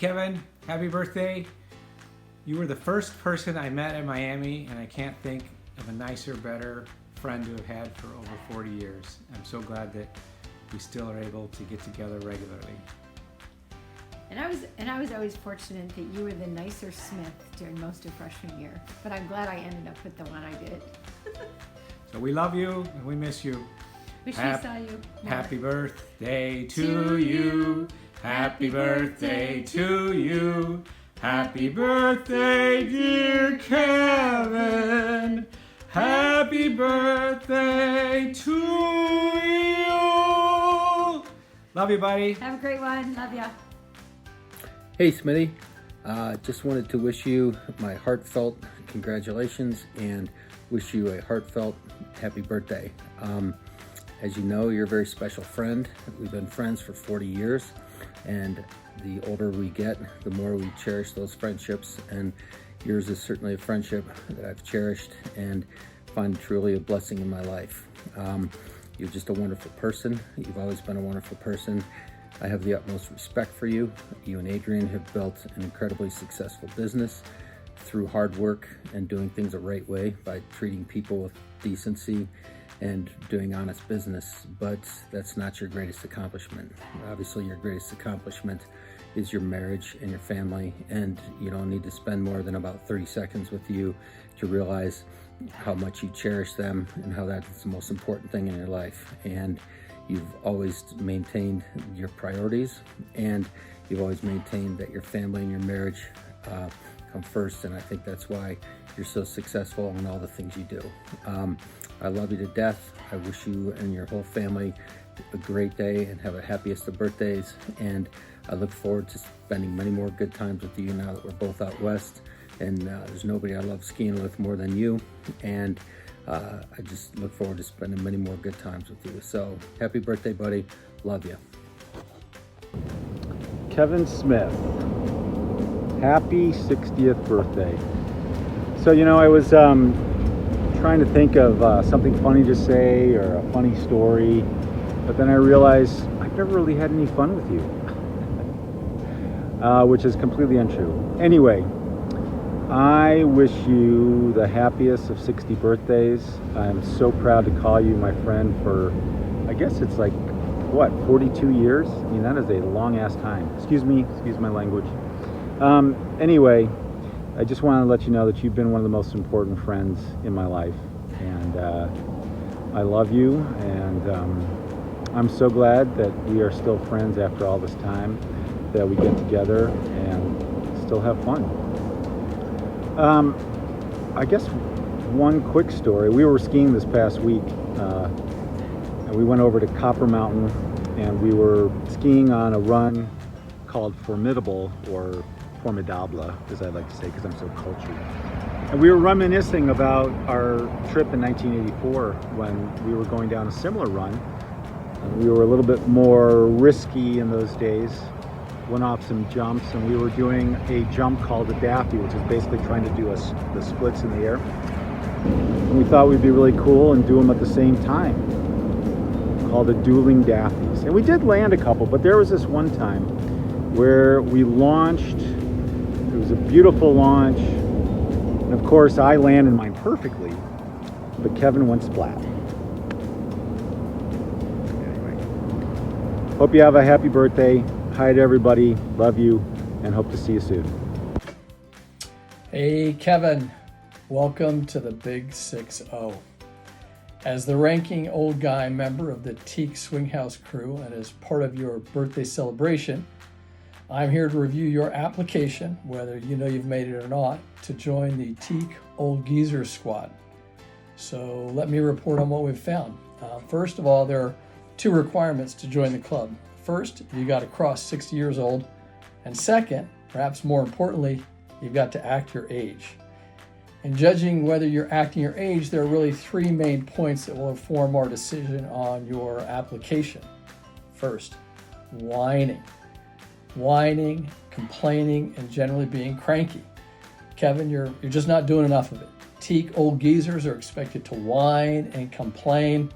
Kevin, happy birthday. You were the first person I met in Miami, and I can't think of a nicer, better friend to have had for over 40 years. I'm so glad that we still are able to get together regularly. And I was always fortunate that you were the nicer Smith during most of freshman year. But I'm glad I ended up with the one I did. So we love you and we miss you. Wish we saw you more. Happy birthday to you. Happy birthday to you. Happy birthday, dear Kevin. Happy birthday to you. Love you, buddy. Have a great one. Love ya. Hey Smitty, just wanted to wish you my heartfelt congratulations and wish you a heartfelt happy birthday. As you know, you're a very special friend. We've been friends for 40 years, and the older we get, the more we cherish those friendships, and yours is certainly a friendship that I've cherished and find truly a blessing in my life. You're just a wonderful person. You've always been a wonderful person. I have the utmost respect for you. You and Adrian have built an incredibly successful business through hard work and doing things the right way by treating people with decency and doing honest business, but that's not your greatest accomplishment. Obviously, your greatest accomplishment is your marriage and your family, and you don't need to spend more than about 30 seconds with you to realize how much you cherish them and how that's the most important thing in your life. And you've always maintained your priorities, and you've always maintained that your family and your marriage come first, and I think that's why you're so successful in all the things you do. I love you to death. I wish you and your whole family a great day and have a happiest of birthdays, and I look forward to spending many more good times with you now that we're both out west, and there's nobody I love skiing with more than you, and I just look forward to spending many more good times with you. So happy birthday, buddy. Love you. Kevin Smith, happy 60th birthday. So, I was trying to think of something funny to say or a funny story, but then I realized I've never really had any fun with you, which is completely untrue. Anyway, I wish you the happiest of 60 birthdays. I'm so proud to call you my friend for, I guess it's like, 42 years? I mean, that is a long ass time. Excuse my language. Anyway, I just want to let you know that you've been one of the most important friends in my life, and I love you, and I'm so glad that we are still friends after all this time, that we get together and still have fun. I guess one quick story. We were skiing this past week, and we went over to Copper Mountain, and we were skiing on a run called Formidable, or Formidable, as I like to say, because I'm so cultured. And we were reminiscing about our trip in 1984 when we were going down a similar run. And we were a little bit more risky in those days. Went off some jumps, and we were doing a jump called a Daffy, which is basically trying to do the splits in the air. And we thought we'd be really cool and do them at the same time, called the dueling Daffies. And we did land a couple, but there was this one time where we launched. It was a beautiful launch, and of course I landed mine perfectly, but Kevin went splat. Anyway, hope you have a happy birthday. Hi to everybody, love you, and hope to see you soon. Hey Kevin, welcome to the Big 6-0. As the ranking old guy member of the Teak Swinghouse crew, and as part of your birthday celebration, I'm here to review your application, whether you know you've made it or not, to join the Teak Old Geezer Squad. So let me report on what we've found. First of all, there are 2 requirements to join the club. First, you got to cross 60 years old. And second, perhaps more importantly, you've got to act your age. In judging whether you're acting your age, there are really 3 main points that will inform our decision on your application. First, whining. Whining, complaining, and generally being cranky. Kevin, you're just not doing enough of it. Teak old geezers are expected to whine and complain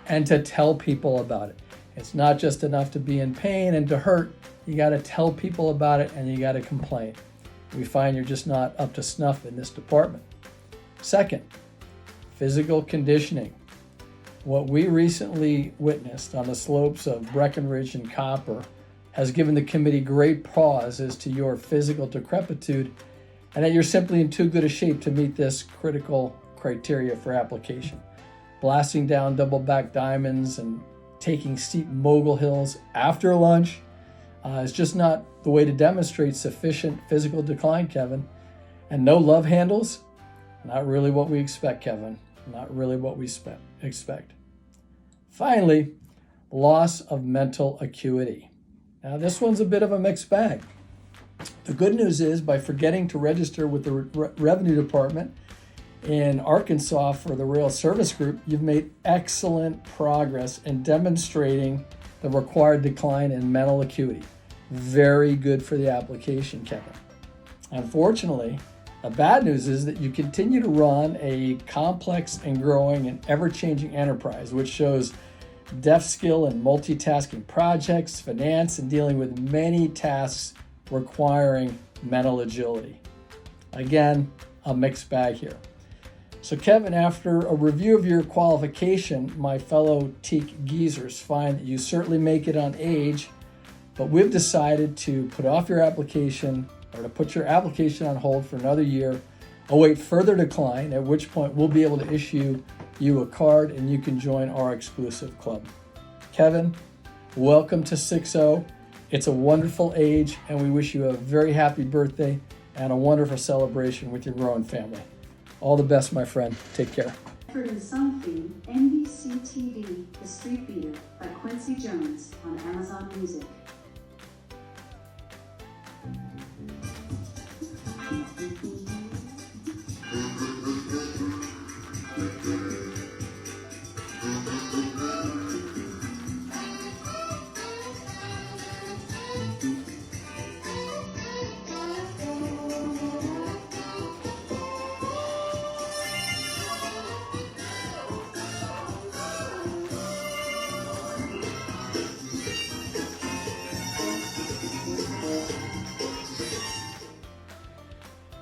and to tell people about it. It's not just enough to be in pain and to hurt. you got to tell people about it, and you got to complain. We find you're just not up to snuff in this department. Second, physical conditioning. What we recently witnessed on the slopes of Breckenridge and Copper has given the committee great pause as to your physical decrepitude and that you're simply in too good a shape to meet this critical criteria for application. Blasting down double-back diamonds and taking steep mogul hills after lunch is just not the way to demonstrate sufficient physical decline, Kevin. And no love handles, not really what we expect, Kevin. Not really what we expect. Finally, loss of mental acuity. Now, this one's a bit of a mixed bag. The good news is, by forgetting to register with the Revenue Department in Arkansas for the Rail Service Group, you've made excellent progress in demonstrating the required decline in mental acuity. Very good for the application, Kevin. Unfortunately, the bad news is that you continue to run a complex and growing and ever-changing enterprise, which shows deft skill in multitasking projects, finance, and dealing with many tasks requiring mental agility. Again, a mixed bag here. So Kevin, after a review of your qualification, my fellow Teak geezers find that you certainly make it on age, but we've decided to put off your application, or to put your application on hold for another year, await further decline, at which point we'll be able to issue you a card and you can join our exclusive club. Kevin, welcome to 6-0. It's a wonderful age, and we wish you a very happy birthday and a wonderful celebration with your growing family. All the best, my friend. Take care. Heard in song theme, NBC TV, The Street Beater by Quincy Jones on Amazon Music.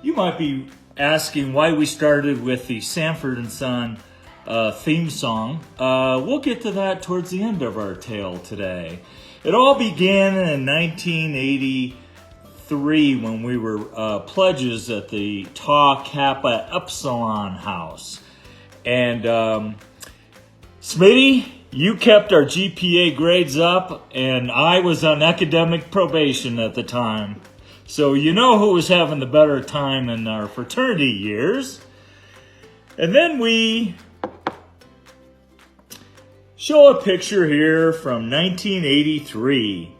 You might be asking why we started with the Sanford & Son theme song. We'll get to that towards the end of our tale today. It all began in 1983 when we were pledges at the Tau Kappa Epsilon House. And Smitty, you kept our GPA grades up, and I was on academic probation at the time. So you know who was having the better time in our fraternity years. And then we show a picture here from 1983.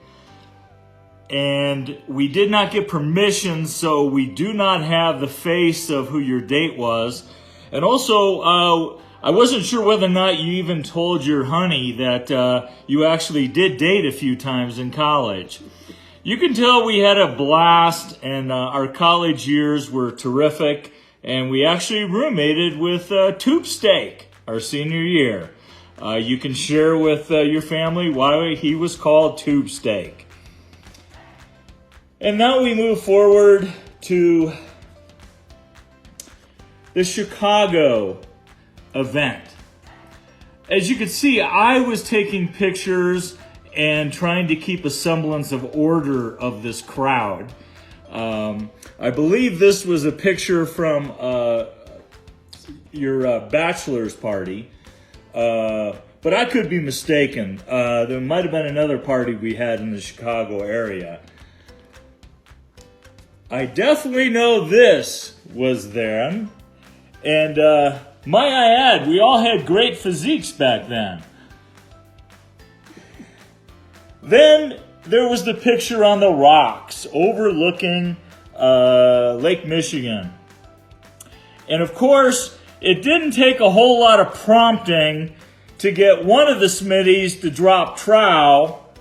And we did not get permission, so we do not have the face of who your date was. And also, I wasn't sure whether or not you even told your honey that you actually did date a few times in college. You can tell we had a blast, and our college years were terrific, and we actually roommated with Tube Steak our senior year. You can share with your family why he was called Tube Steak. And now we move forward to the Chicago event. As you can see, I was taking pictures and trying to keep a semblance of order of this crowd. I believe this was a picture from your bachelor's party, but I could be mistaken. There might have been another party we had in the Chicago area. I definitely know this was then, and might I add, we all had great physiques back then. Then there was the picture on the rocks overlooking Lake Michigan. And of course, it didn't take a whole lot of prompting to get one of the Smitties to drop trowel.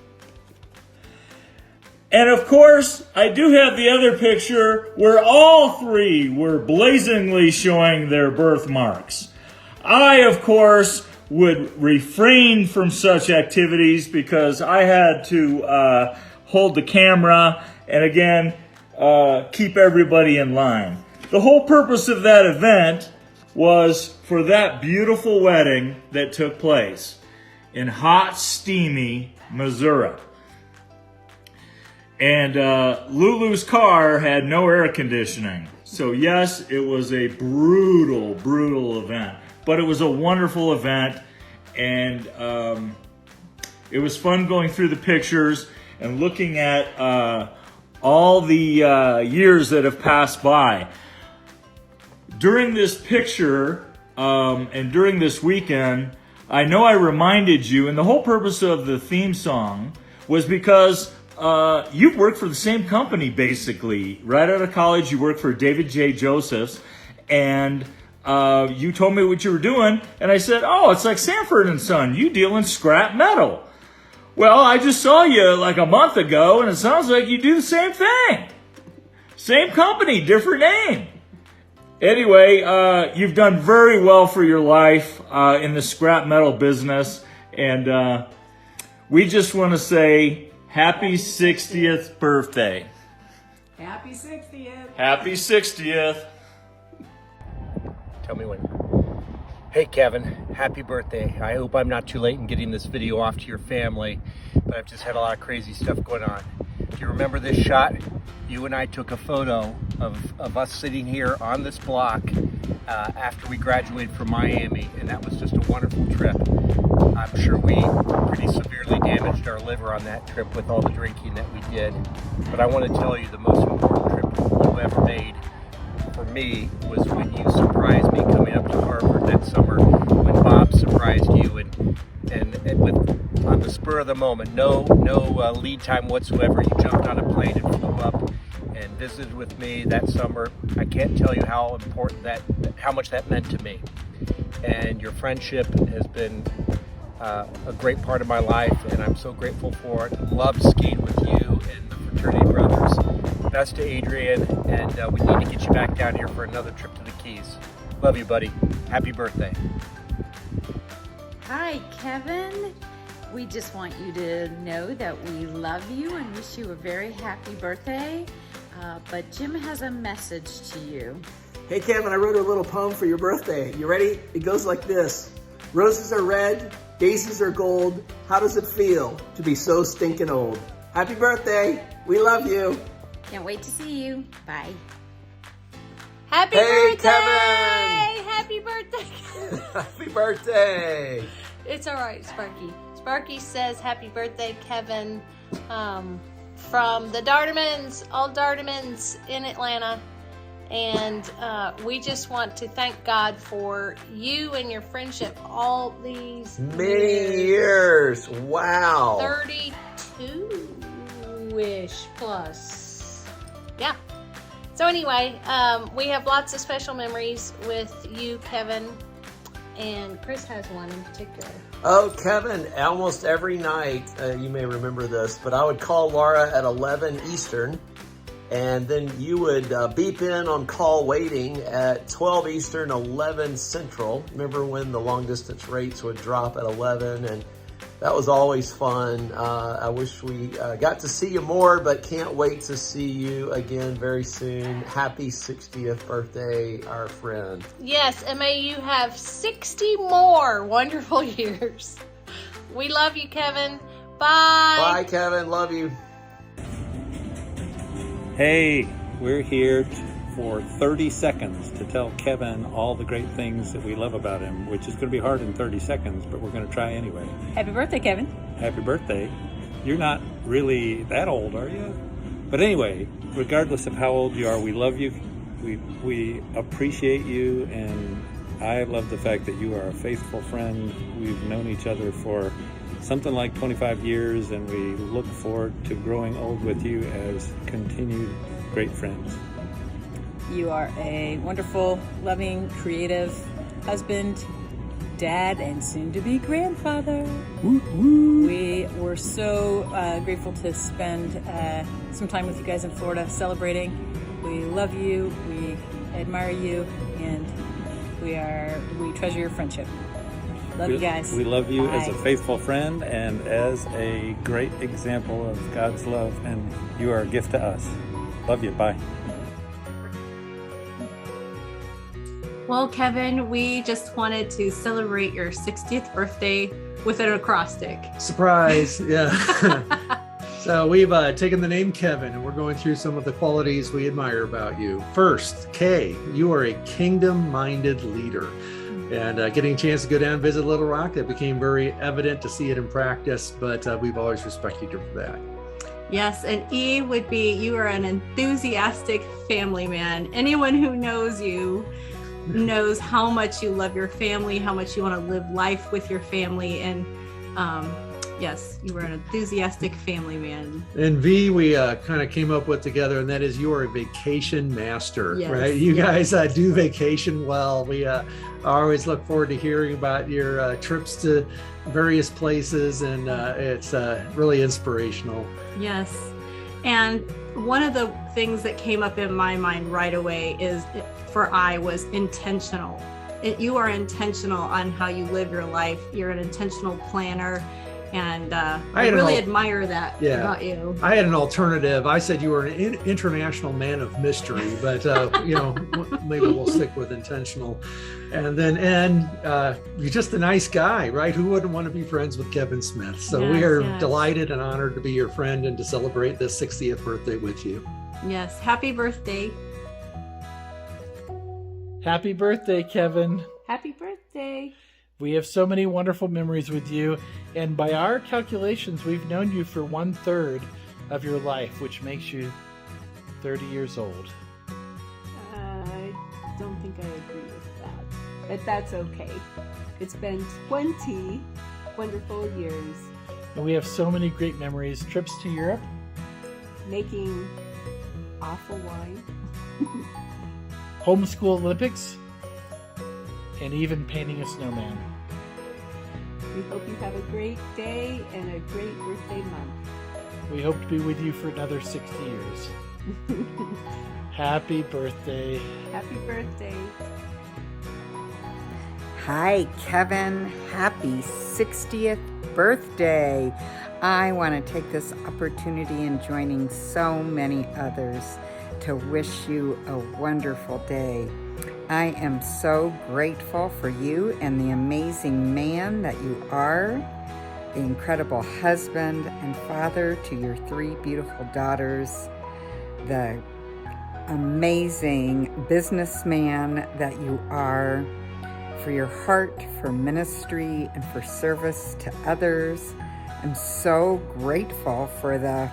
And of course, I do have the other picture where all three were blazingly showing their birthmarks. I, of course, would refrain from such activities because I had to hold the camera, and again, keep everybody in line. The whole purpose of that event was for that beautiful wedding that took place in hot, steamy Missouri. And Lulu's car had no air conditioning. So yes, it was a brutal, brutal event. But it was a wonderful event. And it was fun going through the pictures and looking at all the years that have passed by. During this picture and during this weekend, I know I reminded you, and the whole purpose of the theme song was because you've worked for the same company basically. Right out of college, you worked for David J. Josephs, and you told me what you were doing, and I said, oh, it's like Sanford & Son, you deal in scrap metal. Well, I just saw you like a month ago, and it sounds like you do the same thing. Same company, different name. Anyway, you've done very well for your life in the scrap metal business, and we just want to say happy 60th birthday. Happy 60th. Happy 60th. Tell me when. Hey Kevin, happy birthday. I hope I'm not too late in getting this video off to your family, but I've just had a lot of crazy stuff going on. Do you remember this shot? You and I took a photo of us sitting here on this block after we graduated from Miami, and that was just a wonderful trip. I'm sure we pretty severely damaged our liver on that trip with all the drinking that we did, but I want to tell you the most important trip you ever made for me was when you surprised me coming up to Harvard that summer, when Bob surprised you and with on the spur of the moment, no lead time whatsoever, you jumped on a plane and flew up and visited with me that summer. I can't tell you how important how much that meant to me. And your friendship has been a great part of my life, and I'm so grateful for it. Love skiing with you and the fraternity brothers. Best to Adrian, and we need to get you back down here for another trip to the Keys. Love you, buddy. Happy birthday. Hi, Kevin. We just want you to know that we love you and wish you a very happy birthday. But Jim has a message to you. Hey Kevin, I wrote a little poem for your birthday. You ready? It goes like this. Roses are red, daisies are gold. How does it feel to be so stinking old? Happy birthday. We love you. Can't wait to see you. Bye. Happy Hey, birthday! Kevin! Happy birthday! Happy birthday. It's all right, Sparky. Sparky says happy birthday, Kevin, from the Dardemans, all Dardemans in Atlanta. And we just want to thank God for you and your friendship all these Many years. Wow. 32-ish plus. Yeah. So anyway, we have lots of special memories with you, Kevin, and Chris has one in particular. Oh, Kevin, almost every night, you may remember this, but I would call Laura at 11 Eastern, and then you would beep in on call waiting at 12 Eastern, 11 Central. Remember when the long distance rates would drop at 11, and that was always fun. I wish we got to see you more, but can't wait to see you again very soon. Happy 60th birthday, our friend. Yes, and may you have 60 more wonderful years. We love you, Kevin. Bye. Bye, Kevin. Love you. Hey, we're here for 30 seconds to tell Kevin all the great things that we love about him, which is going to be hard in 30 seconds, but we're going to try anyway. Happy birthday, Kevin. Happy birthday. You're not really that old, are you? But anyway, regardless of how old you are, we love you. We appreciate you, and I love the fact that you are a faithful friend. We've known each other for something like 25 years, and we look forward to growing old with you as continued great friends. You are a wonderful, loving, creative husband, dad, and soon-to-be grandfather. We were so grateful to spend some time with you guys in Florida celebrating. We love you, we admire you, and we treasure your friendship. Love you guys. We love you as a Bye. faithful friend and as a great example of God's love, and you are a gift to us. Love you. Bye. Well, Kevin, we just wanted to celebrate your 60th birthday with an acrostic. Surprise. Yeah. So we've taken the name Kevin, and we're going through some of the qualities we admire about you. First, K, you are a kingdom-minded leader. And getting a chance to go down and visit Little Rock, that became very evident to see it in practice, but we've always respected you for that. Yes, and E would be you are an enthusiastic family man. Anyone who knows you knows how much you love your family, how much you want to live life with your family, and yes, you are an enthusiastic family man. And V, we kind of came up with together, and that is you are a vacation master, Yes, right? You yes. guys do vacation well. We always look forward to hearing about your trips to various places, and it's really inspirational. Yes, and one of the things that came up in my mind right away is was intentional. You are intentional on how you live your life. You're an intentional planner. And I really admire that about you. I had an alternative. I said you were an international man of mystery, but maybe we'll stick with intentional. And then you're just a nice guy, right? Who wouldn't want to be friends with Kevin Smith? So we are delighted and honored to be your friend and to celebrate this 60th birthday with you. Yes, happy birthday. Happy birthday, Kevin. Happy birthday. We have so many wonderful memories with you, and by our calculations, we've known you for 1/3 of your life, which makes you 30 years old. I don't think I agree with that, but that's okay. It's been 20 wonderful years. And we have so many great memories. Trips to Europe. Making awful wine. Homeschool Olympics. And even painting a snowman. We hope you have a great day and a great birthday month. We hope to be with you for another 60 years. Happy birthday. Happy birthday. Hi, Kevin. Happy 60th birthday. I want to take this opportunity in joining so many others to wish you a wonderful day. I am so grateful for you and the amazing man that you are, the incredible husband and father to your 3 beautiful daughters, the amazing businessman that you are, for your heart for ministry and for service to others. I'm so grateful for the,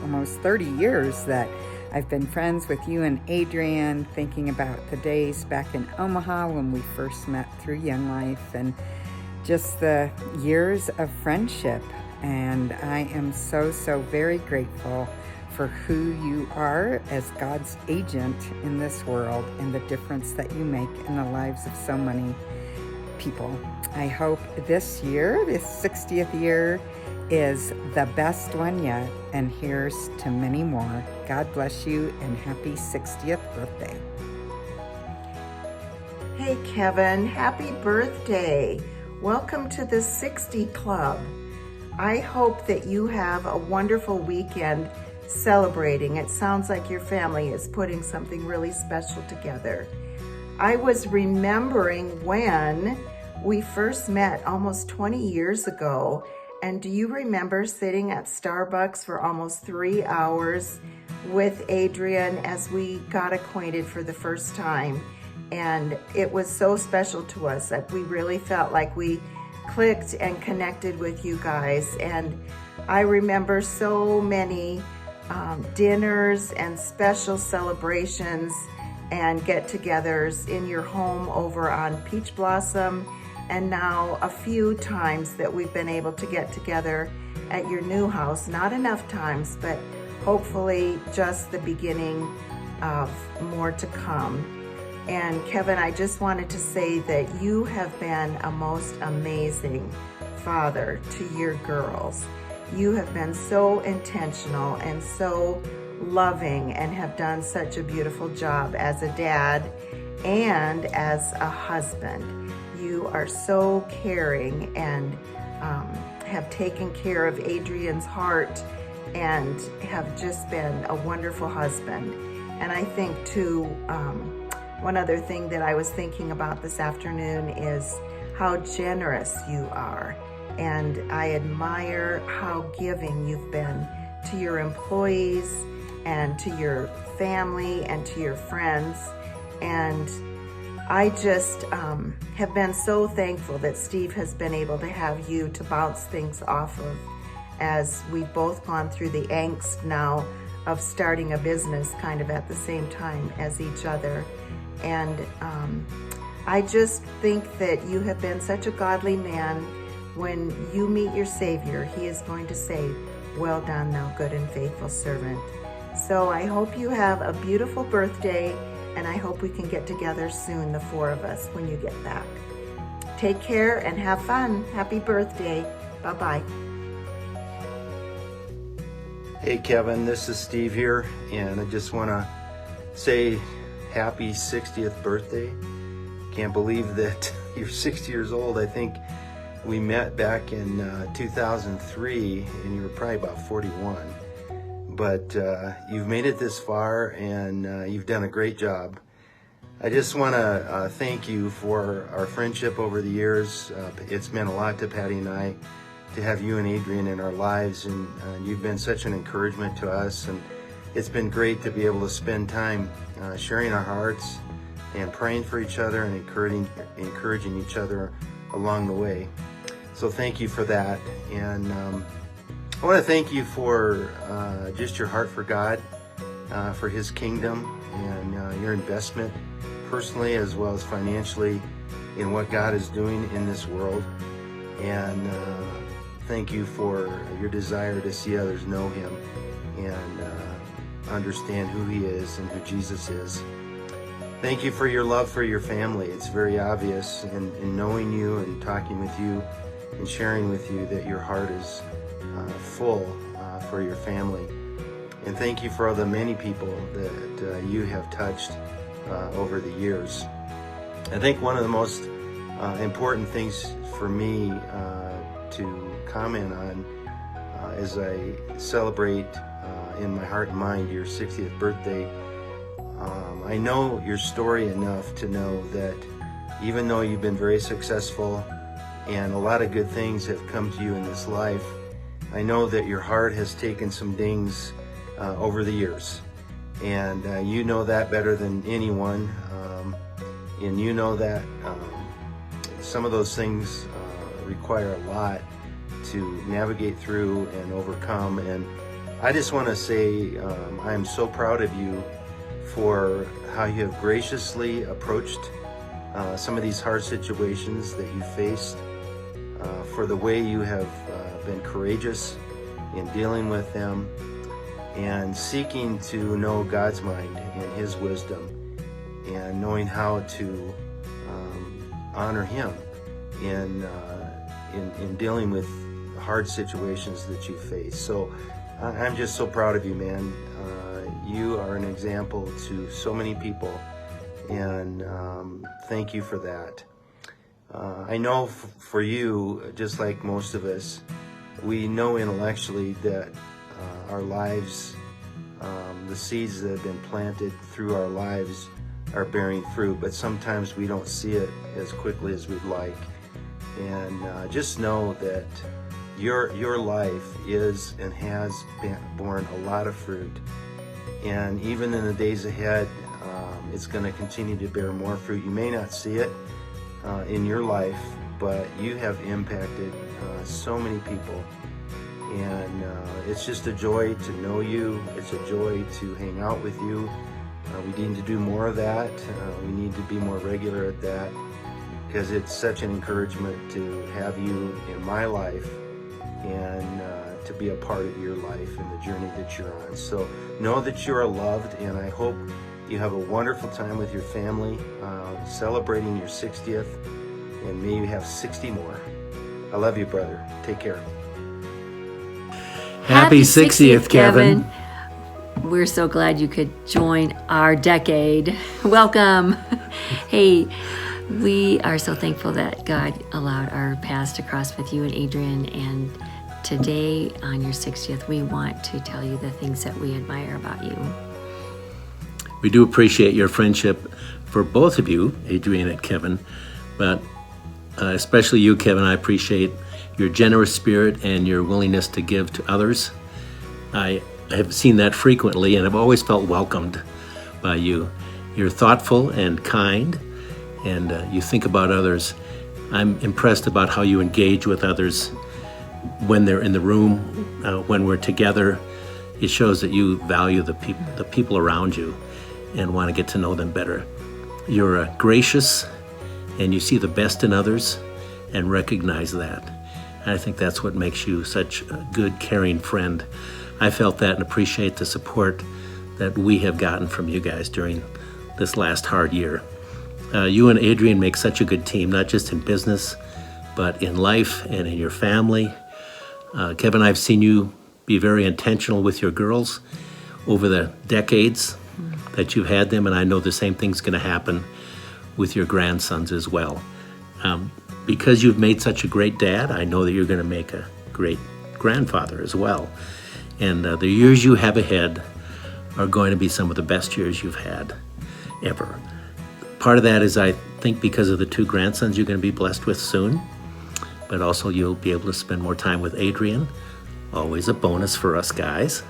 almost 30 years that I've been friends with you and Adrian, thinking about the days back in Omaha when we first met through Young Life, and just the years of friendship. And I am so, so very grateful for who you are as God's agent in this world and the difference that you make in the lives of so many people. I hope this year, this 60th year, is the best one yet, and here's to many more. God bless you and happy 60th birthday. Hey Kevin, happy birthday. Welcome to the 60 Club. I hope that you have a wonderful weekend celebrating. It sounds like your family is putting something really special together. I was remembering when we first met almost 20 years ago. And do you remember sitting at Starbucks for almost 3 hours with Adrian as we got acquainted for the first time? And it was so special to us that we really felt like we clicked and connected with you guys. And I remember so many dinners and special celebrations and get-togethers in your home over on Peach Blossom, and now a few times that we've been able to get together at your new house. Not enough times, but hopefully just the beginning of more to come. And Kevin, I just wanted to say that you have been a most amazing father to your girls. You have been so intentional and so loving and have done such a beautiful job as a dad and as a husband. You are so caring and have taken care of Adrian's heart and have just been a wonderful husband. And I think too, one other thing that I was thinking about this afternoon is how generous you are. And I admire how giving you've been to your employees and to your family and to your friends. And I just have been so thankful that Steve has been able to have you to bounce things off of, as we've both gone through the angst now of starting a business kind of at the same time as each other. And I just think that you have been such a godly man. When you meet your Savior, he is going to say, "Well done, thou good and faithful servant." So I hope you have a beautiful birthday, and I hope we can get together soon, the four of us, when you get back. Take care and have fun. Happy birthday. Bye-bye. Hey Kevin, this is Steve here, and I just want to say happy 60th birthday. Can't believe that you're 60 years old. I think we met back in 2003, and you were probably about 41. But you've made it this far, and you've done a great job. I just want to thank you for our friendship over the years. It's meant a lot to Patty and I to have you and Adrian in our lives, and you've been such an encouragement to us, and it's been great to be able to spend time sharing our hearts and praying for each other and encouraging each other along the way. So thank you for that. And I want to thank you for just your heart for God, for his kingdom, and your investment personally as well as financially in what God is doing in this world. And thank you for your desire to see others know him and understand who he is and who Jesus is. Thank you for your love for your family. It's very obvious in knowing you and talking with you and sharing with you that your heart is full for your family. And thank you for all the many people that you have touched over the years. I think one of the most important things for me to comment on as I celebrate in my heart and mind your 60th birthday. I know your story enough to know that even though you've been very successful and a lot of good things have come to you in this life, I know that your heart has taken some dings over the years. And you know that better than anyone. And you know that some of those things require a lot to navigate through and overcome. And I just want to say I am so proud of you for how you have graciously approached some of these hard situations that you faced, for the way you have been courageous in dealing with them and seeking to know God's mind and his wisdom and knowing how to honor him in dealing with hard situations that you face. So I'm just so proud of you, man. You are an example to so many people, and thank you for that. I know for you, just like most of us, we know intellectually that our lives, the seeds that have been planted through our lives are bearing fruit, but sometimes we don't see it as quickly as we'd like. And just know that your life is and has borne a lot of fruit. And even in the days ahead, it's going to continue to bear more fruit. You may not see it in your life, but you have impacted so many people. And it's just a joy to know you. It's a joy to hang out with you. We need to do more of that. We need to be more regular at that, because it's such an encouragement to have you in my life and to be a part of your life and the journey that you're on. So know that you are loved, and I hope you have a wonderful time with your family, celebrating your 60th, and may you have 60 more. I love you, brother. Take care. Happy 60th, Kevin. We're so glad you could join our decade. Welcome. Hey, We are so thankful that God allowed our paths to cross with you and Adrian. And today, on your 60th, we want to tell you the things that we admire about you. We do appreciate your friendship for both of you, Adrian and Kevin, but especially you, Kevin. I appreciate your generous spirit and your willingness to give to others. I have seen that frequently, and I've always felt welcomed by you. You're thoughtful and kind, and you think about others. I'm impressed about how you engage with others when they're in the room, when we're together. It shows that you value the people around you and want to get to know them better. You're gracious, and you see the best in others and recognize that. And I think that's what makes you such a good, caring friend. I felt that and appreciate the support that we have gotten from you guys during this last hard year. You and Adrian make such a good team, not just in business, but in life and in your family. Kevin, I've seen you be very intentional with your girls over the decades that you've had them, and I know the same thing's going to happen with your grandsons as well. Because you've made such a great dad, I know that you're going to make a great grandfather as well. And the years you have ahead are going to be some of the best years you've had ever. Part of that is, I think, because of the two grandsons you're going to be blessed with soon, but also you'll be able to spend more time with Adrian. Always a bonus for us guys.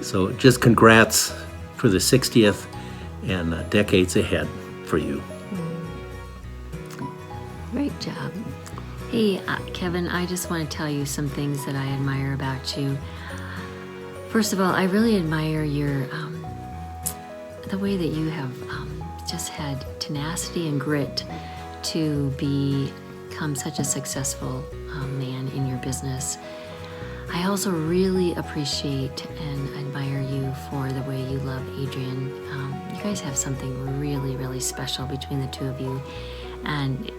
So just congrats for the 60th and decades ahead for you. Great job. Hey, Kevin, I just want to tell you some things that I admire about you. First of all, I really admire your the way that you have just had tenacity and grit to become such a successful man in your business. I also really appreciate and admire you for the way you love Adrian. You guys have something really, really special between the two of you. And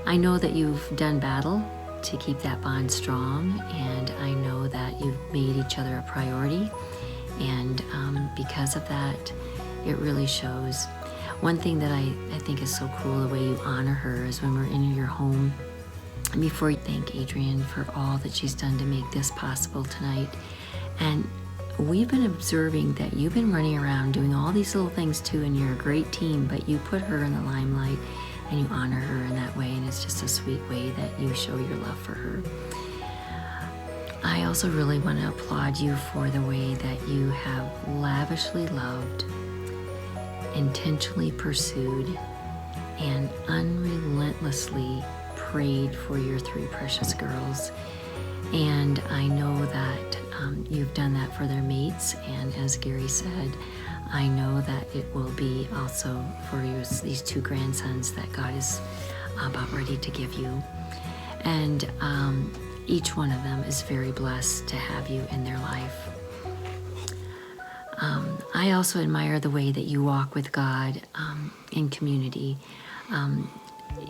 I know that you've done battle to keep that bond strong, and I know that you've made each other a priority. And because of that, it really shows. One thing that I think is so cool, the way you honor her, is when we're in your home, and before you thank Adrian for all that she's done to make this possible tonight. And we've been observing that you've been running around doing all these little things too, and you're a great team, but you put her in the limelight and you honor her in that way, and it's just a sweet way that you show your love for her. I also really want to applaud you for the way that you have lavishly loved, intentionally pursued, and unrelentlessly prayed for your three precious girls. And I know that you've done that for their mates, and as Gary said, I know that it will be also for these two grandsons that God is about ready to give you. And each one of them is very blessed to have you in their life. I also admire the way that you walk with God in community.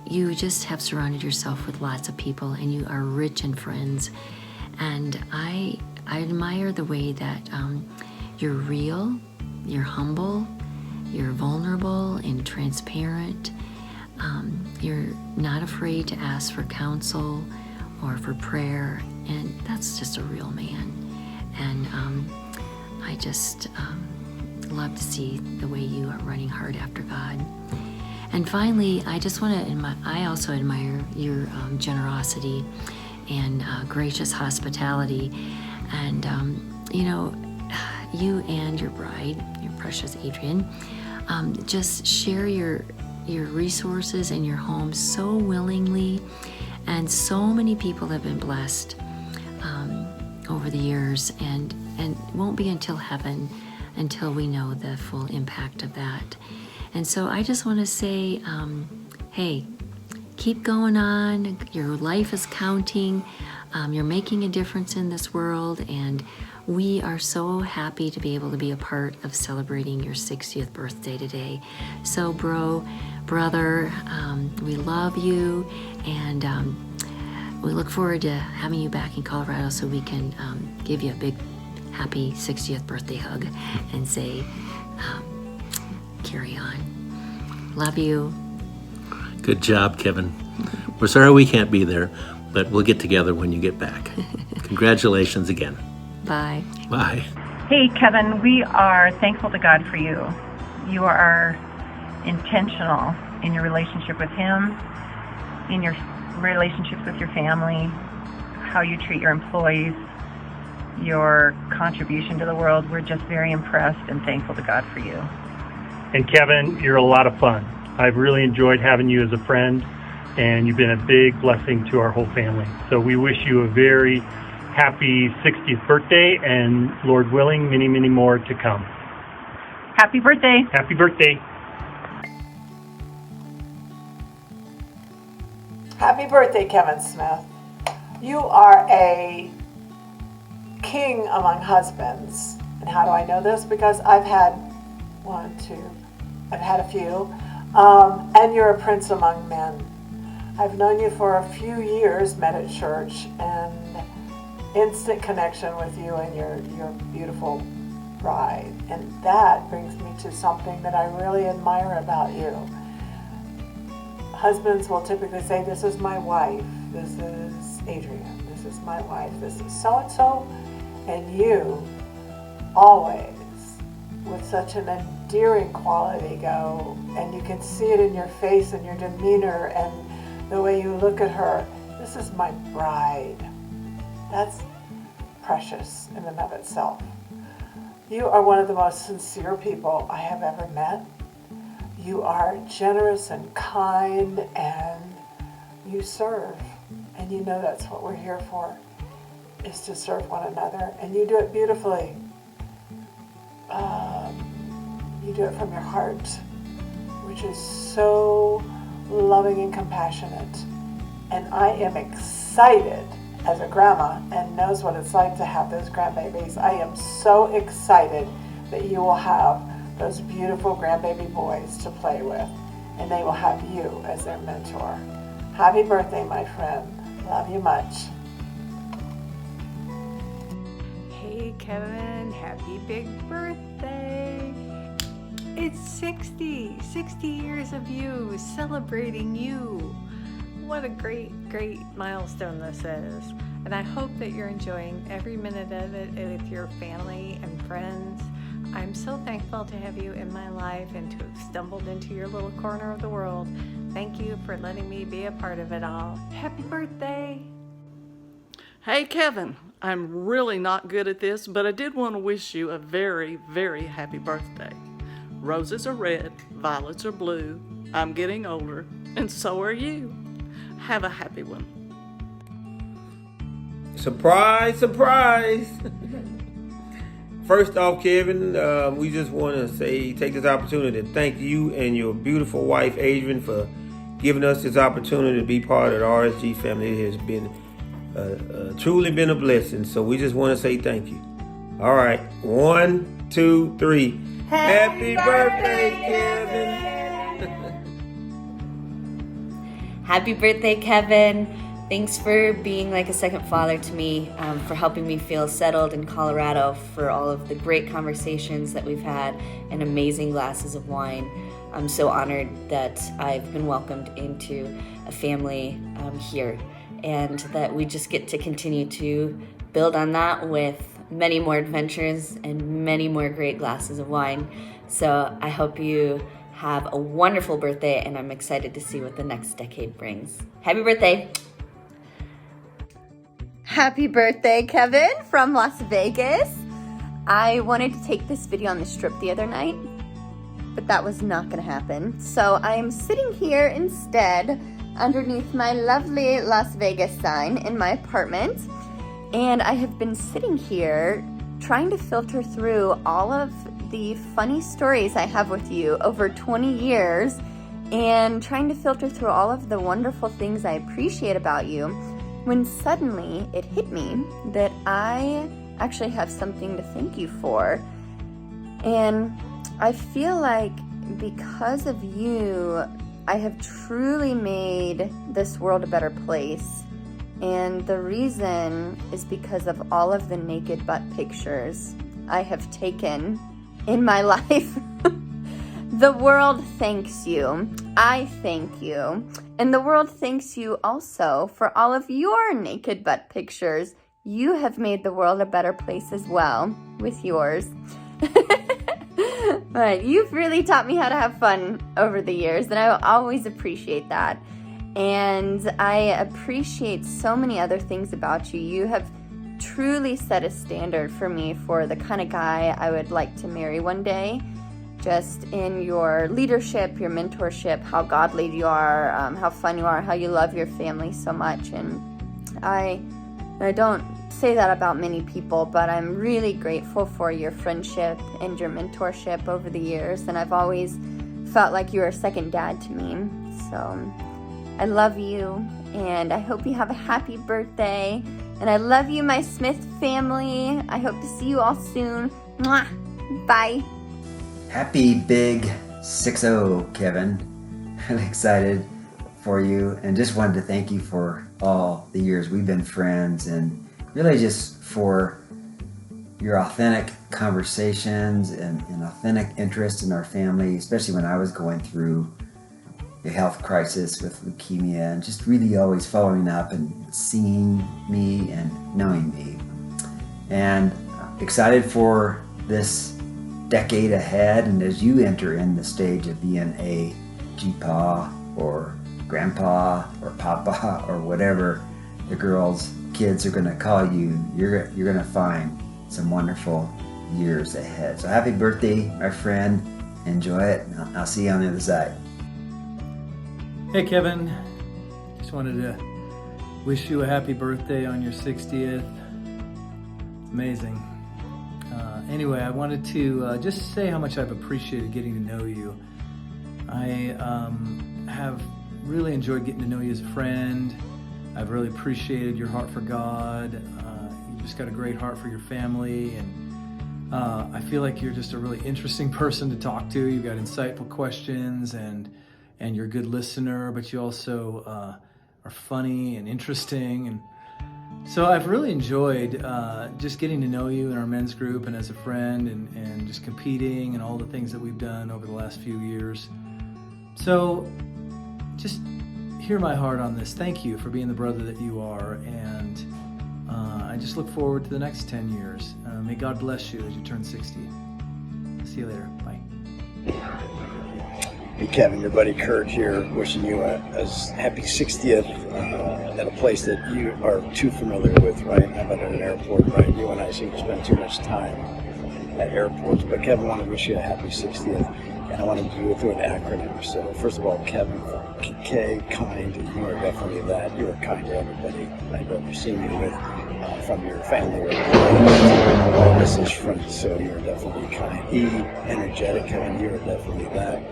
You just have surrounded yourself with lots of people, and you are rich in friends. And I admire the way that you're real, you're humble, you're vulnerable and transparent. You're not afraid to ask for counsel or for prayer, and that's just a real man. And I just love to see the way you are running hard after God. And finally, I just want to I also admire your generosity and gracious hospitality. And you and your bride, your precious Adrian, just share your resources and your home so willingly, and so many people have been blessed over the years, and it won't be until heaven until we know the full impact of that. And so I just want to say, hey, keep going on. Your life is counting. You're making a difference in this world, and we are so happy to be able to be a part of celebrating your 60th birthday today. So brother, we love you, and we look forward to having you back in Colorado so we can give you a big happy 60th birthday hug and say, carry on. Love you. Good job, Kevin. We're sorry we can't be there, but we'll get together when you get back. Congratulations again. Bye. Bye. Hey, Kevin, we are thankful to God for you. You are intentional in your relationship with Him, in your relationships with your family, how you treat your employees, your contribution to the world. We're just very impressed and thankful to God for you. And Kevin, you're a lot of fun. I've really enjoyed having you as a friend, and you've been a big blessing to our whole family. So we wish you a very happy 60th birthday, and Lord willing, many, many more to come. Happy birthday. Happy birthday. Happy birthday, Kevin Smith. You are a king among husbands. And how do I know this? Because I've had a few. And you're a prince among men. I've known you for a few years, met at church, and instant connection with you and your beautiful bride. And that brings me to something that I really admire about you. Husbands will typically say, this is my wife, this is Adrian, this is my wife, this is so-and-so. And you always, with such an endearing quality, go, and you can see it in your face and your demeanor and the way you look at her. This is my bride. That's precious in and of itself. You are one of the most sincere people I have ever met. You are generous and kind, and you serve. And you know that's what we're here for, is to serve one another. And you do it beautifully. You do it from your heart, which is so loving and compassionate. And I am excited as a grandma and knows what it's like to have those grandbabies. I am so excited that you will have those beautiful grandbaby boys to play with, and they will have you as their mentor. Happy birthday, my friend. Love you much. Hey, Kevin, happy big birthday. It's 60 years of you, celebrating you. What a great milestone this is. And I hope that you're enjoying every minute of it with your family and friends. I'm so thankful to have you in my life and to have stumbled into your little corner of the world. Thank you for letting me be a part of it all. Happy birthday. Hey, Kevin, I'm really not good at this, but I did want to wish you a very, very happy birthday. Roses are red, violets are blue. I'm getting older, and so are you. Have a happy one. Surprise, surprise. First off, Kevin, we just want to take this opportunity to thank you and your beautiful wife, Adrian, for giving us this opportunity to be part of the RSG family. It has been truly been a blessing. So we just want to say thank you. All right, 1, 2, 3. Happy birthday, Kevin. Happy birthday, Kevin. Thanks for being like a second father to me, for helping me feel settled in Colorado, for all of the great conversations that we've had and amazing glasses of wine. I'm so honored that I've been welcomed into a family here, and that we just get to continue to build on that with many more adventures and many more great glasses of wine. So I hope you have a wonderful birthday, and I'm excited to see what the next decade brings. Happy birthday. Happy birthday, Kevin, from Las Vegas. I wanted to take this video on the Strip the other night, but that was not gonna happen. So I am sitting here instead underneath my lovely Las Vegas sign in my apartment. And I have been sitting here trying to filter through all of the funny stories I have with you over 20 years and trying to filter through all of the wonderful things I appreciate about you, when suddenly it hit me that I actually have something to thank you for. And I feel like because of you, I have truly made this world a better place. And the reason is because of all of the naked butt pictures I have taken in my life. The world thanks you. I thank you. And the world thanks you also for all of your naked butt pictures. You have made the world a better place as well with yours. But you've really taught me how to have fun over the years, and I always appreciate that. And I appreciate so many other things about you. You have truly set a standard for me for the kind of guy I would like to marry one day. Just in your leadership, your mentorship, how godly you are, how fun you are, how you love your family so much. And I don't say that about many people, but I'm really grateful for your friendship and your mentorship over the years. And I've always felt like you were a second dad to me. So I love you, and I hope you have a happy birthday. And I love you, my Smith family. I hope to see you all soon. Mwah. Bye. Happy big 6-0, Kevin. I'm excited for you and just wanted to thank you for all the years we've been friends, and really just for your authentic conversations and authentic interest in our family, especially when I was going through a health crisis with leukemia, and just really always following up and seeing me and knowing me. And excited for this decade ahead, and as you enter in the stage of being a GPA or grandpa or papa or whatever the girls' kids are going to call you, you're going to find some wonderful years ahead. So happy birthday, my friend. Enjoy it, and I'll see you on the other side. Hey Kevin, just wanted to wish you a happy birthday on your 60th. Amazing. Anyway, I wanted to just say how much I've appreciated getting to know you. I have really enjoyed getting to know you as a friend. I've really appreciated your heart for God. You just got a great heart for your family, and I feel like you're just a really interesting person to talk to. You've got insightful questions, and you're a good listener, but you also are funny and interesting. And so I've really enjoyed just getting to know you in our men's group and as a friend, and just competing and all the things that we've done over the last few years. So just hear my heart on this. Thank you for being the brother that you are, and I just look forward to the next 10 years. May God bless you as you turn 60. See you later. Bye. Hey Kevin, your buddy Kurt here, wishing you a happy 60th at a place that you are too familiar with, right? How about at an airport, right? You and I seem to spend too much time at airports, but Kevin, I want to wish you a happy 60th, and I want to do it through an acronym. So first of all, Kevin, K, kind, you are definitely that. You are kind to everybody I've ever seen you with, from your family or business friends, so you're definitely kind. E, energetic, Kevin, you are definitely that.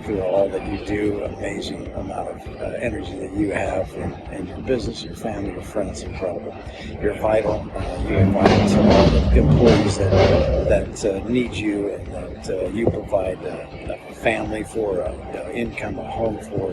For all that you do, amazing amount of energy that you have in your business, your family, your friends, incredible. You're vital. You are vital to all the employees that need you, and that you provide a family for, income, a home for.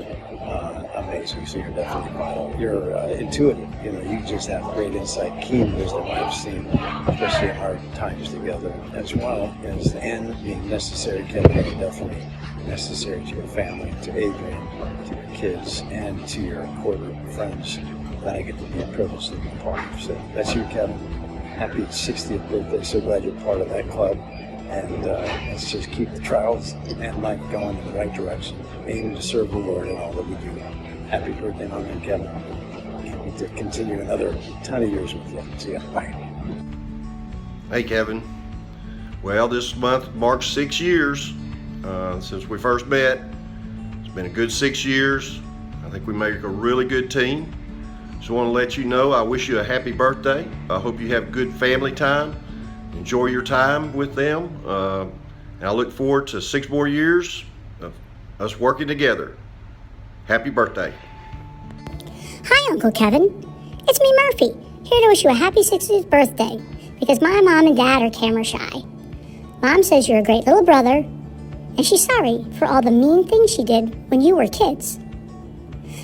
Amazing. So you're definitely vital. You're intuitive. You just have great insight, keen wisdom I've seen, especially in our times together, as well as the N being necessary. Kevin, you're definitely necessary to your family, to Adrian, to your kids, and to your corporate friends that I get to be privileged to be part of. So that's you, Kevin. Happy 60th birthday. So glad you're part of that club. And let's just keep the trials and life going in the right direction, aiming to serve the Lord in all that we do. Happy birthday, my man Kevin. Can't wait to continue another ton of years with you. See ya. Bye. Hey, Kevin. Well, this month marks 6 years since we first met. It's been a good 6 years. I think we make a really good team. So I want to let you know I wish you a happy birthday. I hope you have good family time. Enjoy your time with them. And I look forward to 6 more years of us working together. Happy birthday. Hi, Uncle Kevin. It's me, Murphy, here to wish you a happy 60th birthday, because my mom and dad are camera shy. Mom says you're a great little brother, and she's sorry for all the mean things she did when you were kids.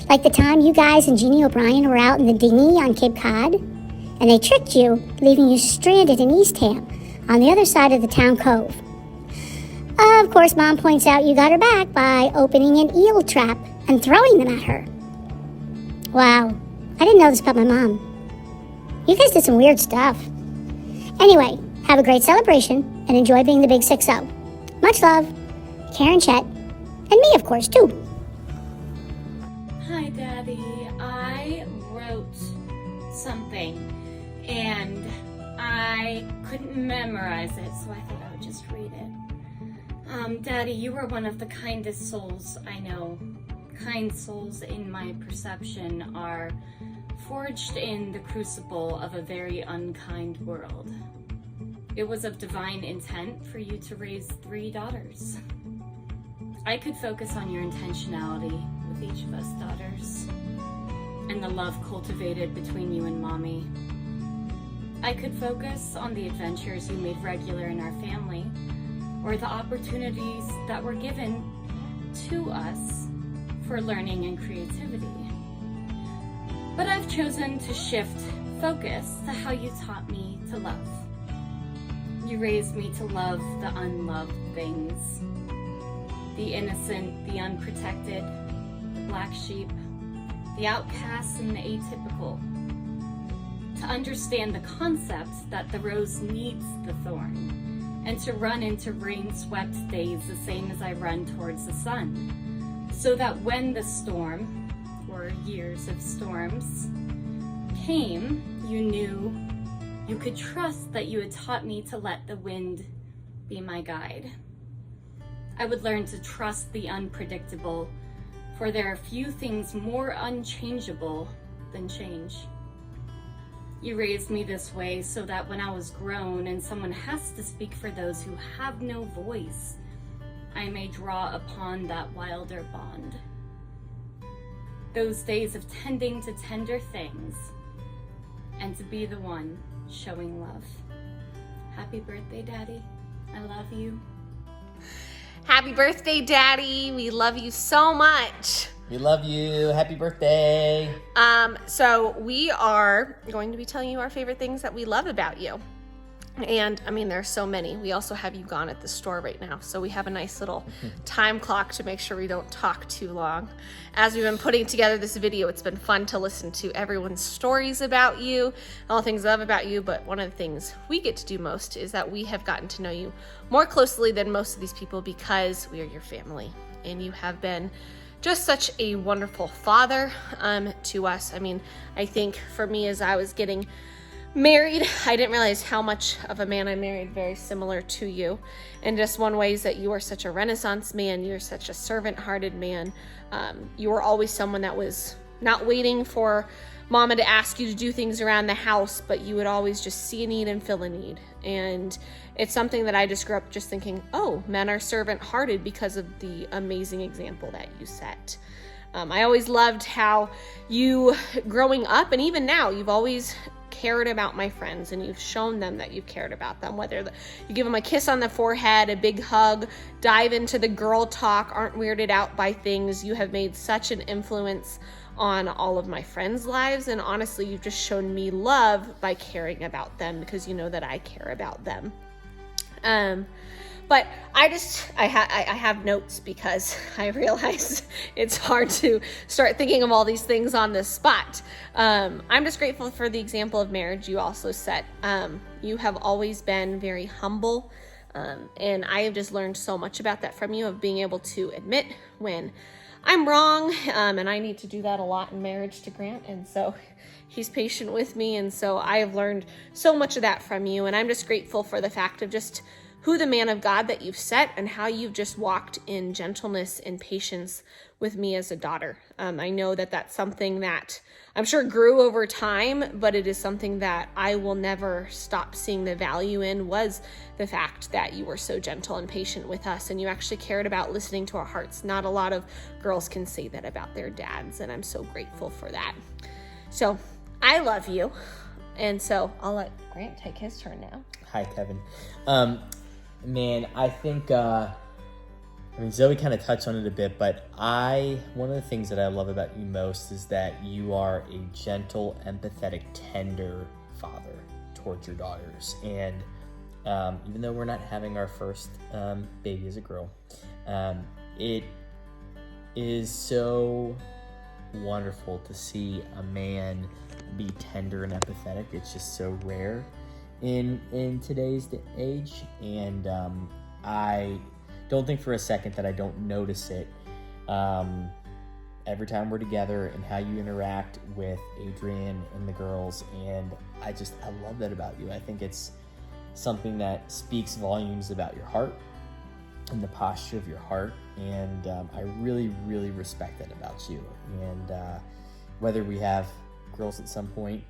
Like the time you guys and Jeannie O'Brien were out in the dinghy on Cape Cod, and they tricked you, leaving you stranded in Eastham on the other side of the town cove. Of course, Mom points out you got her back by opening an eel trap and throwing them at her. Wow, I didn't know this about my mom. You guys did some weird stuff. Anyway, have a great celebration and enjoy being the big 6-0. Much love, Karen, Chet, and me, of course, too. Hi, Daddy. I wrote something and I couldn't memorize it, so I thought I would just read it. Daddy, you are one of the kindest souls I know. Kind souls, in my perception, are forged in the crucible of a very unkind world. It was of divine intent for you to raise 3 daughters. I could focus on your intentionality with each of us daughters and the love cultivated between you and Mommy. I could focus on the adventures you made regular in our family or the opportunities that were given to us for learning and creativity. But I've chosen to shift focus to how you taught me to love. You raised me to love the unloved things, the innocent, the unprotected, the black sheep, the outcasts, and the atypical. To understand the concept that the rose needs the thorn, and to run into rain-swept days the same as I run towards the sun, so that when the storm, or years of storms, came, you knew you could trust that you had taught me to let the wind be my guide. I would learn to trust the unpredictable, for there are few things more unchangeable than change. You raised me this way so that when I was grown and someone has to speak for those who have no voice, I may draw upon that wilder bond. Those days of tending to tender things and to be the one showing love. Happy birthday, Daddy. I love you. Happy birthday, Daddy. We love you so much. We love you. Happy birthday. So we are going to be telling you our favorite things that we love about you. And I mean, there are so many. We also have you gone at the store right now. So we have a nice little time clock to make sure we don't talk too long. As we've been putting together this video, it's been fun to listen to everyone's stories about you, all the things I love about you. But one of the things we get to do most is that we have gotten to know you more closely than most of these people because we are your family. And you have been just such a wonderful father to us. I mean, I think for me, as I was getting married, I didn't realize how much of a man I married, very similar to you. And just one way is that you are such a Renaissance man. You're such a servant-hearted man. You were always someone that was not waiting for Mama to ask you to do things around the house, but you would always just see a need and fill a need. And it's something that I just grew up just thinking, oh, men are servant-hearted because of the amazing example that you set. I always loved how you, growing up, and even now, you've always cared about my friends, and you've shown them that you've cared about them, whether you give them a kiss on the forehead, a big hug, dive into the girl talk, aren't weirded out by things. You have made such an influence on all of my friends' lives, and honestly, you've just shown me love by caring about them because you know that I care about them. But I have notes because I realize it's hard to start thinking of all these things on the spot. I'm just grateful for the example of marriage you also set. You have always been very humble, and I have just learned so much about that from you, of being able to admit when I'm wrong, and I need to do that a lot in marriage to Grant, and so he's patient with me, and so I have learned so much of that from you, and I'm just grateful for the fact of just who the man of God that you've set and how you've just walked in gentleness and patience with me as a daughter. I know that that's something that I'm sure grew over time, but it is something that I will never stop seeing the value in, was the fact that you were so gentle and patient with us and you actually cared about listening to our hearts. Not a lot of girls can say that about their dads, and I'm so grateful for that. So I love you. And so I'll let Grant take his turn now. Hi, Kevin. Man, I think, Zoe kind of touched on it a bit, but one of the things that I love about you most is that you are a gentle, empathetic, tender father towards your daughters. And even though we're not having our first baby as a girl. It is so wonderful to see a man be tender and empathetic. It's just so rare in today's age, and I don't think for a second that I don't notice it every time we're together, and how you interact with Adrian and the girls. And I love that about you. I think it's something that speaks volumes about your heart and the posture of your heart, and I really, really respect that about you. And whether we have girls at some point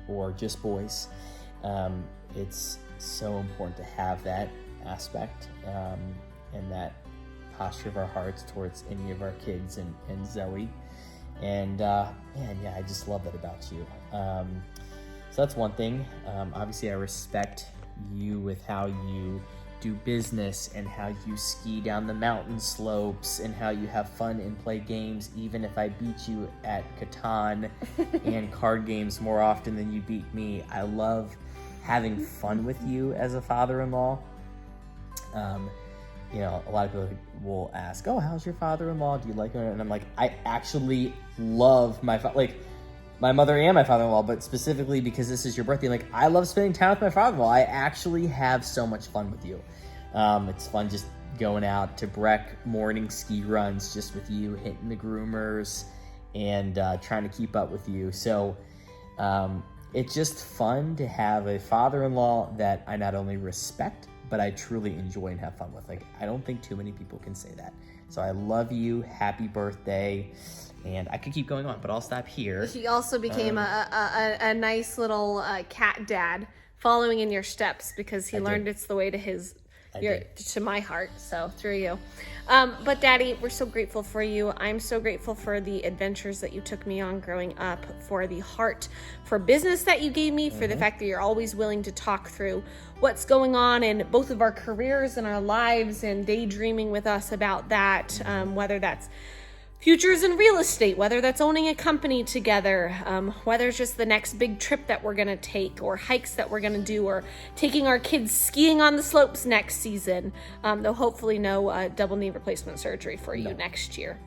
or just boys, it's so important to have that aspect and that posture of our hearts towards any of our kids and Zoe. And man, yeah, I just love that about you. So that's one thing. Obviously, I respect you with how you do business and how you ski down the mountain slopes and how you have fun and play games, even if I beat you at Catan and card games more often than you beat me. I love having fun with you as a father-in-law. You know, a lot of people will ask, oh, how's your father-in-law? Do you like him? And I'm like, I actually love my mother and my father-in-law, but specifically because this is your birthday, like, I love spending time with my father-in-law. I actually have so much fun with you. It's fun just going out to Breck morning ski runs just with you, hitting the groomers, and trying to keep up with you. So it's just fun to have a father-in-law that I not only respect, but I truly enjoy and have fun with. Like, I don't think too many people can say that. So I love you. Happy birthday. And I could keep going on, but I'll stop here. He also became a nice little cat dad, following in your steps, because he learned it's the way to to my heart. So through you. But Daddy, we're so grateful for you. I'm so grateful for the adventures that you took me on growing up, for the heart for business that you gave me, for the fact that you're always willing to talk through what's going on in both of our careers and our lives, and daydreaming with us about that, whether that's futures in real estate, whether that's owning a company together, whether it's just the next big trip that we're gonna take, or hikes that we're gonna do, or taking our kids skiing on the slopes next season, though hopefully no double knee replacement surgery for you next year.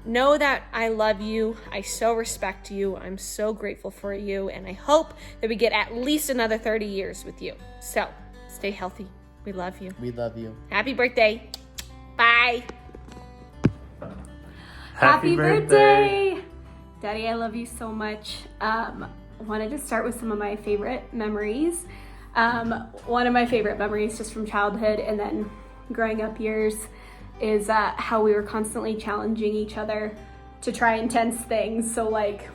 Know that I love you. I so respect you. I'm so grateful for you, and I hope that we get at least another 30 years with you. So stay healthy. We love you. We love you. Happy birthday. Bye. Happy birthday! Daddy, I love you so much. Wanted to start with some of my favorite memories. One of my favorite memories just from childhood and then growing up years is how we were constantly challenging each other to try intense things. So like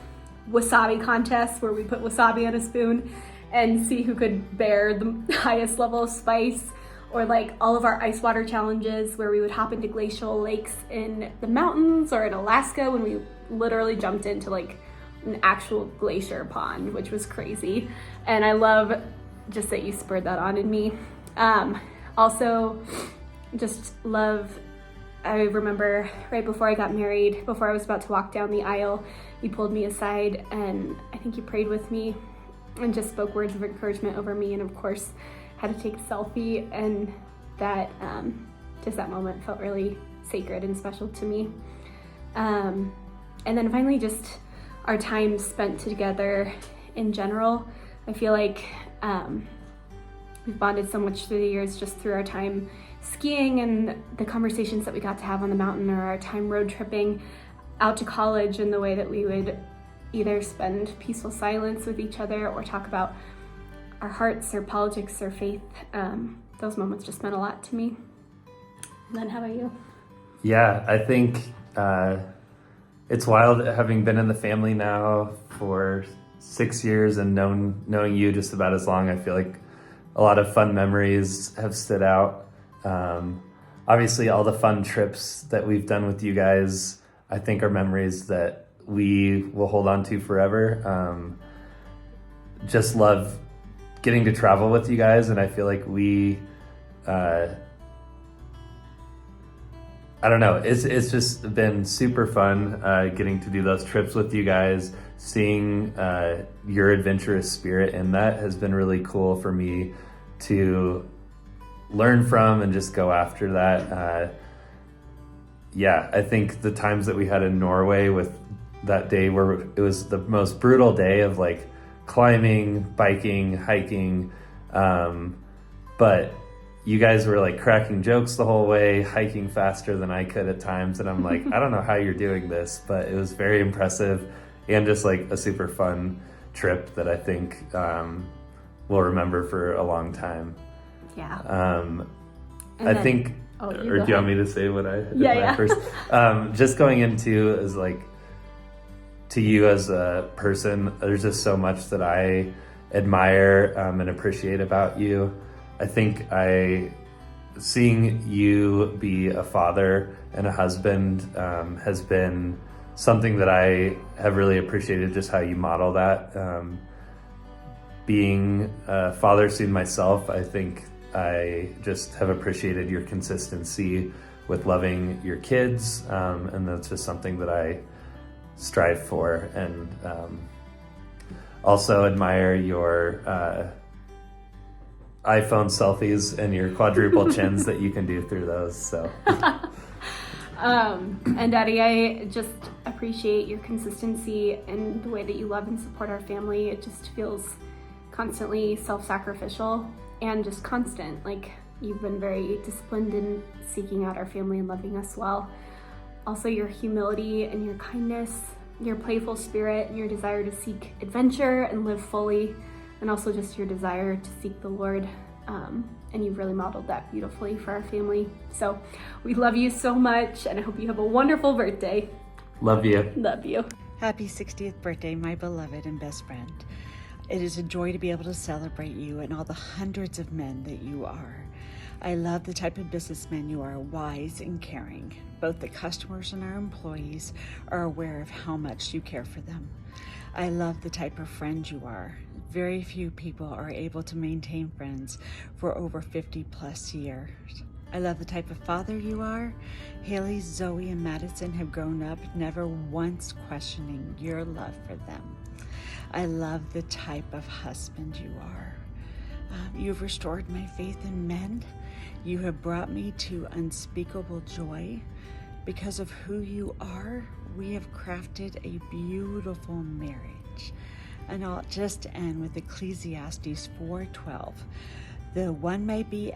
wasabi contests where we put wasabi on a spoon and see who could bear the highest level of spice. Or like all of our ice water challenges where we would hop into glacial lakes in the mountains, or in Alaska when we literally jumped into like an actual glacier pond, which was crazy. And I love just that you spurred that on in me. Also, just love, I remember right before I got married, before I was about to walk down the aisle, you pulled me aside and I think you prayed with me and just spoke words of encouragement over me, and of course, had to take a selfie, and that just that moment felt really sacred and special to me. And then finally, just our time spent together in general. I feel like we've bonded so much through the years just through our time skiing and the conversations that we got to have on the mountain, or our time road tripping out to college, and the way that we would either spend peaceful silence with each other or talk about our hearts, or politics, or faith. Those moments just meant a lot to me. And then how about you? Yeah, I think it's wild having been in the family now for 6 years and knowing you just about as long. I feel like a lot of fun memories have stood out. Obviously, all the fun trips that we've done with you guys, I think, are memories that we will hold on to forever. Just love getting to travel with you guys, and I feel like we, I don't know, it's just been super fun getting to do those trips with you guys. Seeing your adventurous spirit in that has been really cool for me to learn from and just go after that. Yeah, I think the times that we had in Norway with that day where it was the most brutal day of like climbing, biking, hiking, but you guys were like cracking jokes the whole way, hiking faster than I could at times, and I'm like, I don't know how you're doing this, but it was very impressive and just like a super fun trip that I think we'll remember for a long time. Yeah. I think, or do you want me to say what I had first? Just going into is like, to you as a person, there's just so much that I admire and appreciate about you. I think seeing you be a father and a husband has been something that I have really appreciated, just how you model that. Being a father soon myself, I think I just have appreciated your consistency with loving your kids, and that's just something that I strive for, and also admire your iPhone selfies and your quadruple chins that you can do through those. So and Daddy, I just appreciate your consistency and the way that you love and support our family. It just feels constantly self-sacrificial and just constant. Like, you've been very disciplined in seeking out our family and loving us well. Also, your humility and your kindness, your playful spirit, and your desire to seek adventure and live fully, and also just your desire to seek the Lord. And you've really modeled that beautifully for our family. So we love you so much, and I hope you have a wonderful birthday. Love you. Love you. Happy 60th birthday, my beloved and best friend. It is a joy to be able to celebrate you and all the hundreds of men that you are. I love the type of businessman you are, wise and caring. Both the customers and our employees are aware of how much you care for them. I love the type of friend you are. Very few people are able to maintain friends for over 50 plus years. I love the type of father you are. Haley, Zoe, and Madison have grown up never once questioning your love for them. I love the type of husband you are. You've restored my faith in men. You have brought me to unspeakable joy. Because of who you are, we have crafted a beautiful marriage. And I'll just end with Ecclesiastes 4:12. The one may be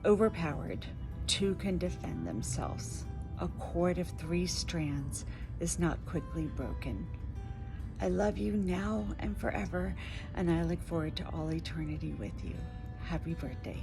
overpowered, two can defend themselves. A cord of 3 strands is not quickly broken. I love you now and forever, and I look forward to all eternity with you. Happy birthday.